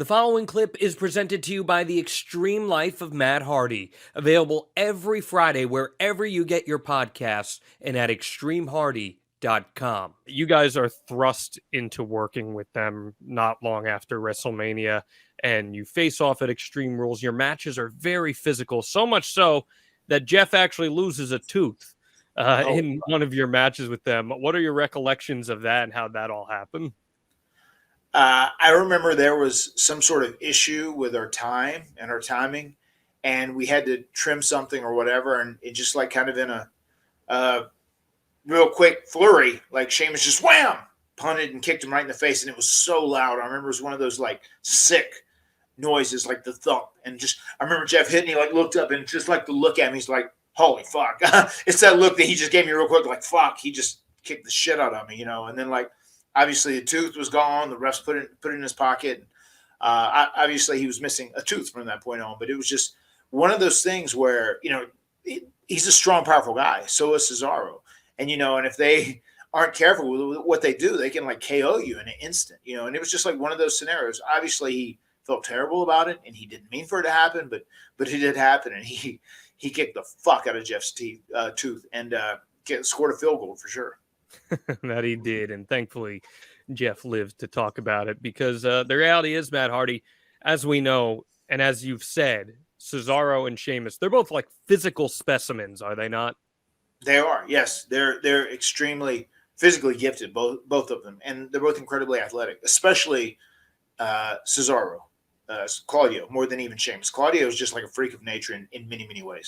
The following clip is presented to you by The Extreme Life of Matt Hardy, available every Friday wherever you get your podcasts and at extremehardy.com. You guys are thrust into working with them not long after WrestleMania, and you face off at Extreme Rules. Your matches are very physical, so much so that Jeff actually loses a tooth in one of your matches with them. What are your recollections of that and how that all happened? I remember there was some sort of issue with our time and our timing, and we had to trim something or whatever, and it just like kind of in a real quick flurry, like Sheamus just wham, punted and kicked him right in the face, and it was so loud. I remember it was one of those like sick noises, like the thump, and just I remember Jeff hitting, he like looked up and just like to look at me, he's like, "Holy fuck!" It's that look that he just gave me real quick, like fuck, he just kicked the shit out of me, you know, and then like. Obviously, the tooth was gone. The refs put it in his pocket. Obviously, he was missing a tooth from that point on. But it was just one of those things where, you know, he's a strong, powerful guy. So is Cesaro. And, you know, and if they aren't careful with what they do, they can, like, KO you in an instant, you know. And it was just like one of those scenarios. Obviously, he felt terrible about it, and he didn't mean for it to happen. But it did happen, and he kicked the fuck out of Jeff's tooth and scored a field goal for sure. That he did, and thankfully Jeff lived to talk about it, because the reality is, Matt Hardy, as we know, and as you've said, Cesaro and Sheamus, they're both like physical specimens, are they not? They are, yes. They're extremely physically gifted, both of them, and they're both incredibly athletic, especially Cesaro, Claudio, more than even Sheamus. Claudio is just like a freak of nature in many, many ways.